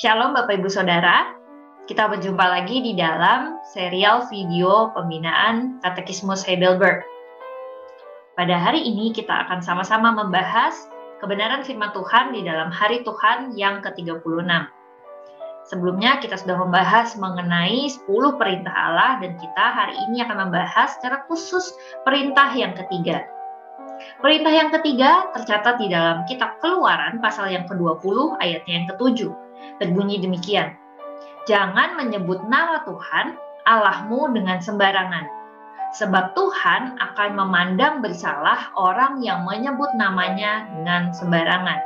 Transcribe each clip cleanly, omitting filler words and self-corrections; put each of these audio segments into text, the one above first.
Shalom Bapak Ibu Saudara, kita berjumpa lagi di dalam serial video pembinaan Katekismus Heidelberg. Pada hari ini kita akan sama-sama membahas kebenaran firman Tuhan di dalam hari Tuhan yang ke-36. Sebelumnya kita sudah membahas mengenai 10 perintah Allah dan kita hari ini akan membahas secara khusus perintah yang ketiga. Perintah yang ketiga tercatat di dalam kitab Keluaran pasal yang ke-20 ayatnya yang ke-7. Berbunyi demikian, jangan menyebut nama Tuhan Allahmu dengan sembarangan, sebab Tuhan akan memandang bersalah orang yang menyebut namanya dengan sembarangan.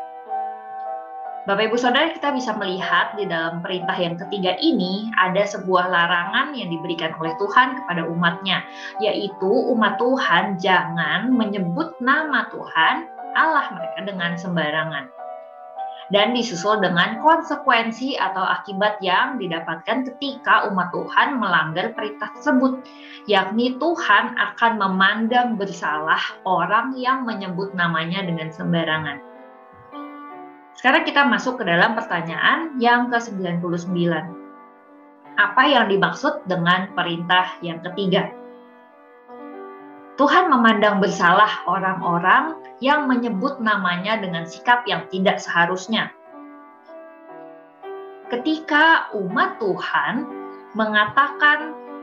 Bapak Ibu Saudara, kita bisa melihat di dalam perintah yang ketiga ini ada sebuah larangan yang diberikan oleh Tuhan kepada umatnya, yaitu umat Tuhan jangan menyebut nama Tuhan Allah mereka dengan sembarangan. Dan disusul dengan konsekuensi atau akibat yang didapatkan ketika umat Tuhan melanggar perintah tersebut, yakni Tuhan akan memandang bersalah orang yang menyebut namanya dengan sembarangan. Sekarang kita masuk ke dalam pertanyaan yang ke-99. Apa yang dimaksud dengan perintah yang ketiga? Tuhan memandang bersalah orang-orang yang menyebut namanya dengan sikap yang tidak seharusnya. Ketika umat Tuhan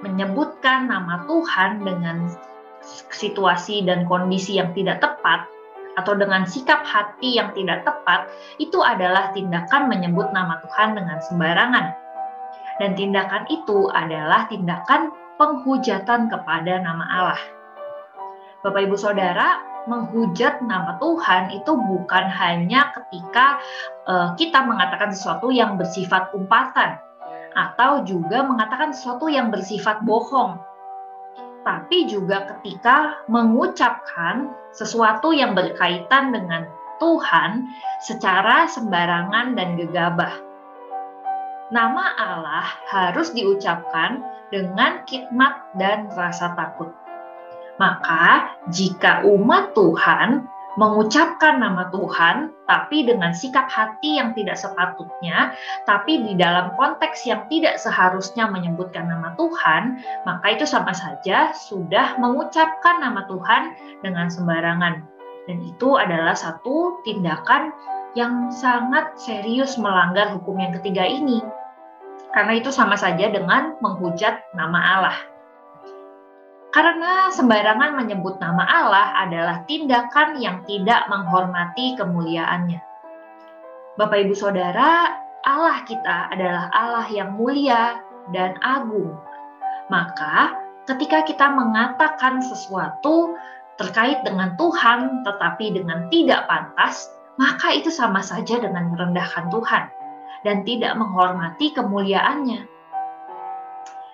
menyebutkan nama Tuhan dengan situasi dan kondisi yang tidak tepat, atau dengan sikap hati yang tidak tepat, itu adalah tindakan menyebut nama Tuhan dengan sembarangan. Dan tindakan itu adalah tindakan penghujatan kepada nama Allah. Bapak Ibu Saudara, menghujat nama Tuhan itu bukan hanya ketika kita mengatakan sesuatu yang bersifat umpatan atau juga mengatakan sesuatu yang bersifat bohong, tapi juga ketika mengucapkan sesuatu yang berkaitan dengan Tuhan secara sembarangan dan gegabah. Nama Allah harus diucapkan dengan khidmat dan rasa takut. Maka, jika umat Tuhan mengucapkan nama Tuhan, tapi dengan sikap hati yang tidak sepatutnya, tapi di dalam konteks yang tidak seharusnya menyebutkan nama Tuhan, maka itu sama saja sudah mengucapkan nama Tuhan dengan sembarangan. Dan itu adalah satu tindakan yang sangat serius melanggar hukum yang ketiga ini. Karena itu sama saja dengan menghujat nama Allah. Karena sembarangan menyebut nama Allah adalah tindakan yang tidak menghormati kemuliaannya. Bapak Ibu Saudara, Allah kita adalah Allah yang mulia dan agung. Maka ketika kita mengatakan sesuatu terkait dengan Tuhan tetapi dengan tidak pantas, maka itu sama saja dengan merendahkan Tuhan dan tidak menghormati kemuliaannya.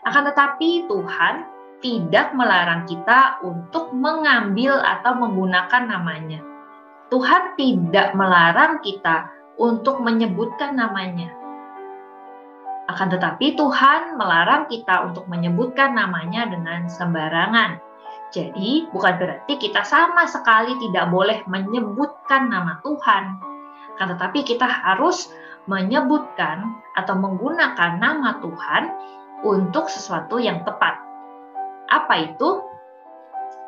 Akan tetapi Tuhan tidak melarang kita untuk mengambil atau menggunakan namanya. Tuhan tidak melarang kita untuk menyebutkan namanya. Akan tetapi Tuhan melarang kita untuk menyebutkan namanya dengan sembarangan. Jadi bukan berarti kita sama sekali tidak boleh menyebutkan nama Tuhan. Akan tetapi kita harus menyebutkan atau menggunakan nama Tuhan untuk sesuatu yang tepat. Apa itu?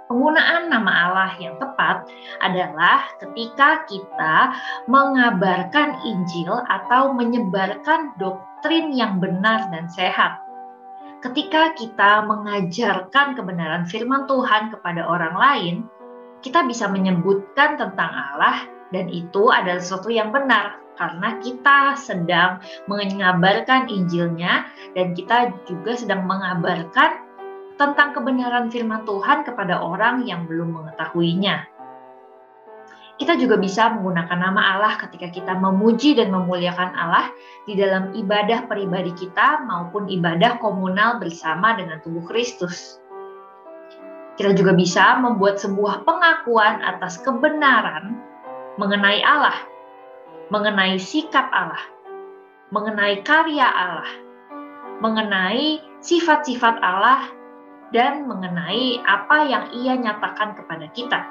Penggunaan nama Allah yang tepat adalah ketika kita mengabarkan Injil atau menyebarkan doktrin yang benar dan sehat. Ketika kita mengajarkan kebenaran firman Tuhan kepada orang lain, kita bisa menyebutkan tentang Allah dan itu adalah sesuatu yang benar karena kita sedang mengabarkan Injilnya dan kita juga sedang mengabarkan tentang kebenaran firman Tuhan kepada orang yang belum mengetahuinya. Kita juga bisa menggunakan nama Allah ketika kita memuji dan memuliakan Allah di dalam ibadah pribadi kita maupun ibadah komunal bersama dengan tubuh Kristus. Kita juga bisa membuat sebuah pengakuan atas kebenaran mengenai Allah, mengenai sikap Allah, mengenai karya Allah, mengenai sifat-sifat Allah, dan mengenai apa yang Ia nyatakan kepada kita.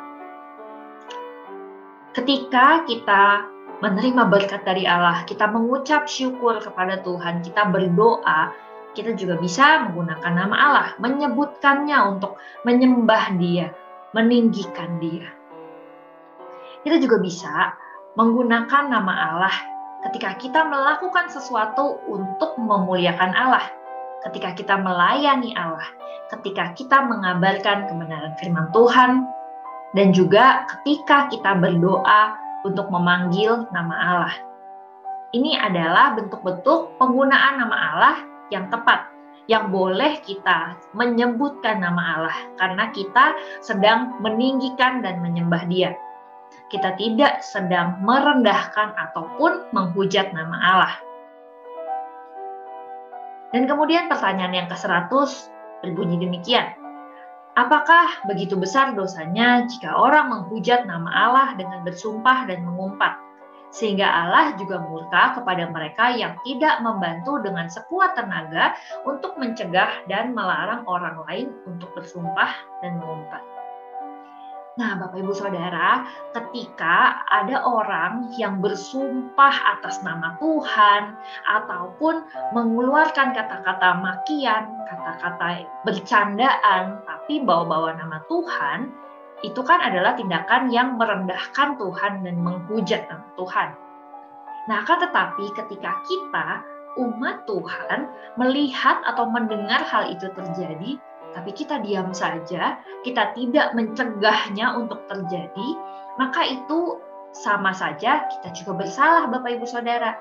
Ketika kita menerima berkat dari Allah, kita mengucap syukur kepada Tuhan, kita berdoa, kita juga bisa menggunakan nama Allah, menyebutkannya untuk menyembah Dia, meninggikan Dia. Kita juga bisa menggunakan nama Allah ketika kita melakukan sesuatu untuk memuliakan Allah, ketika kita melayani Allah, ketika kita mengabarkan kebenaran firman Tuhan, dan juga ketika kita berdoa untuk memanggil nama Allah. Ini adalah bentuk-bentuk penggunaan nama Allah yang tepat, yang boleh kita menyebutkan nama Allah, karena kita sedang meninggikan dan menyembah Dia. Kita tidak sedang merendahkan ataupun menghujat nama Allah. Dan kemudian pertanyaan yang ke-100 berbunyi demikian. Apakah begitu besar dosanya jika orang menghujat nama Allah dengan bersumpah dan mengumpat, sehingga Allah juga murka kepada mereka yang tidak membantu dengan sekuat tenaga untuk mencegah dan melarang orang lain untuk bersumpah dan mengumpat? Nah, Bapak Ibu Saudara, ketika ada orang yang bersumpah atas nama Tuhan ataupun mengeluarkan kata-kata makian, kata-kata bercandaan, tapi bawa-bawa nama Tuhan, itu kan adalah tindakan yang merendahkan Tuhan dan menghujat nama Tuhan. Nah, akan tetapi ketika kita, umat Tuhan, melihat atau mendengar hal itu terjadi, tapi kita diam saja, kita tidak mencegahnya untuk terjadi, maka itu sama saja kita juga bersalah, Bapak Ibu Saudara.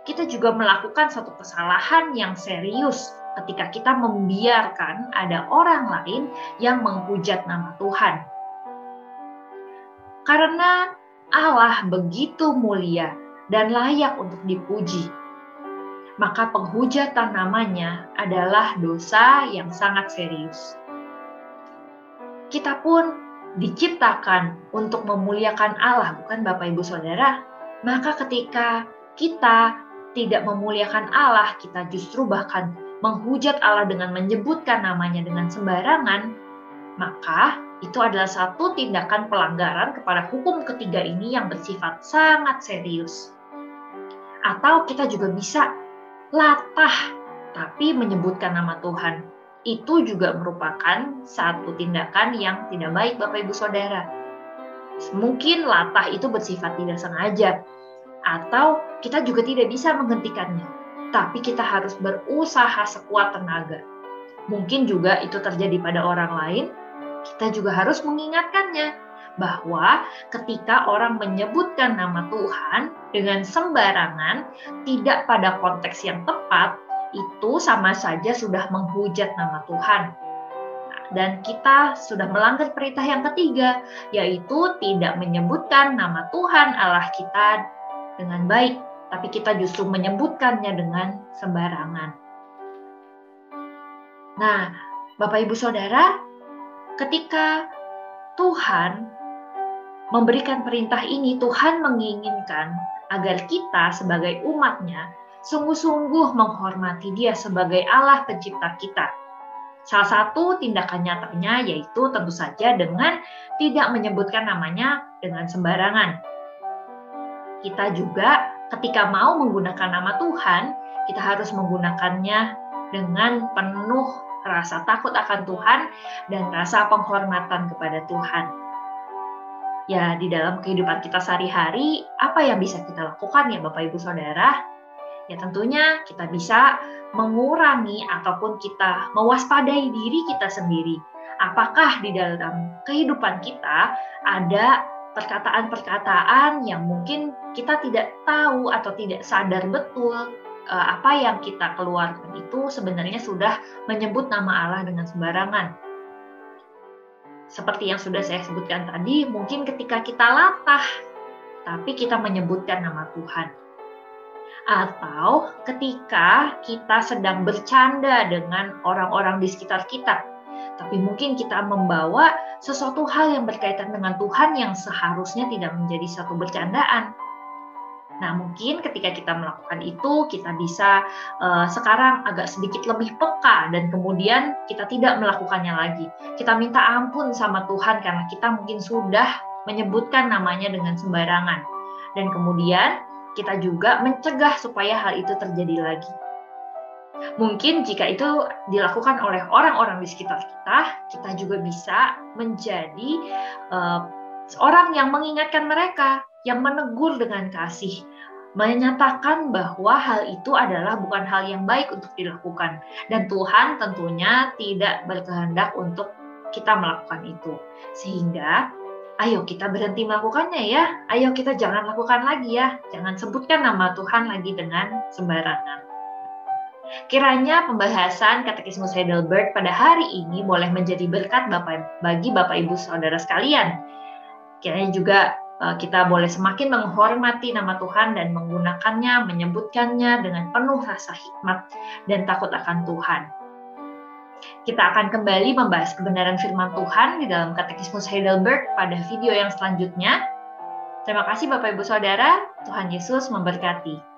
Kita juga melakukan suatu kesalahan yang serius ketika kita membiarkan ada orang lain yang menghujat nama Tuhan. Karena Allah begitu mulia dan layak untuk dipuji, maka penghujatan namanya adalah dosa yang sangat serius. Kita pun diciptakan untuk memuliakan Allah, bukan Bapak Ibu Saudara? Maka ketika kita tidak memuliakan Allah, kita justru bahkan menghujat Allah dengan menyebutkan namanya dengan sembarangan, maka itu adalah satu tindakan pelanggaran kepada hukum ketiga ini yang bersifat sangat serius. Atau kita juga bisa latah, tapi menyebutkan nama Tuhan. Itu juga merupakan satu tindakan yang tidak baik, Bapak Ibu Saudara. Mungkin latah itu bersifat tidak sengaja, atau kita juga tidak bisa menghentikannya, tapi kita harus berusaha sekuat tenaga. Mungkin juga itu terjadi pada orang lain, kita juga harus mengingatkannya bahwa ketika orang menyebutkan nama Tuhan dengan sembarangan, tidak pada konteks yang tepat, itu sama saja sudah menghujat nama Tuhan. Dan kita sudah melanggar perintah yang ketiga, yaitu tidak menyebutkan nama Tuhan Allah kita dengan baik, tapi kita justru menyebutkannya dengan sembarangan. Nah, Bapak Ibu Saudara, ketika Tuhan memberikan perintah ini, Tuhan menginginkan agar kita sebagai umat-Nya sungguh-sungguh menghormati Dia sebagai Allah pencipta kita. Salah satu tindakan nyatanya yaitu tentu saja dengan tidak menyebutkan namanya dengan sembarangan. Kita juga ketika mau menggunakan nama Tuhan, kita harus menggunakannya dengan penuh rasa takut akan Tuhan dan rasa penghormatan kepada Tuhan. Ya, di dalam kehidupan kita sehari-hari, apa yang bisa kita lakukan ya Bapak Ibu Saudara? Ya tentunya kita bisa mengurangi ataupun kita mewaspadai diri kita sendiri. Apakah di dalam kehidupan kita ada perkataan-perkataan yang mungkin kita tidak tahu atau tidak sadar betul apa yang kita keluarkan itu sebenarnya sudah menyebut nama Allah dengan sembarangan. Seperti yang sudah saya sebutkan tadi, mungkin ketika kita latah, tapi kita menyebutkan nama Tuhan. Atau ketika kita sedang bercanda dengan orang-orang di sekitar kita, tapi mungkin kita membawa sesuatu hal yang berkaitan dengan Tuhan yang seharusnya tidak menjadi satu bercandaan. Nah, mungkin ketika kita melakukan itu, kita bisa sekarang agak sedikit lebih peka dan kemudian kita tidak melakukannya lagi. Kita minta ampun sama Tuhan karena kita mungkin sudah menyebutkan namanya dengan sembarangan. Dan kemudian kita juga mencegah supaya hal itu terjadi lagi. Mungkin jika itu dilakukan oleh orang-orang di sekitar kita, kita juga bisa menjadi seorang yang mengingatkan mereka, yang menegur dengan kasih, menyatakan bahwa hal itu adalah bukan hal yang baik untuk dilakukan. Dan Tuhan tentunya tidak berkehendak untuk kita melakukan itu. Sehingga, ayo kita berhenti melakukannya ya. Ayo kita jangan lakukan lagi ya. Jangan sebutkan nama Tuhan lagi dengan sembarangan. Kiranya pembahasan Katekismus Heidelberg pada hari ini boleh menjadi berkat bagi Bapak Ibu Saudara sekalian. Kiranya juga kita boleh semakin menghormati nama Tuhan dan menggunakannya, menyebutkannya dengan penuh rasa hikmat dan takut akan Tuhan. Kita akan kembali membahas kebenaran firman Tuhan di dalam Katekismus Heidelberg pada video yang selanjutnya. Terima kasih Bapak Ibu Saudara, Tuhan Yesus memberkati.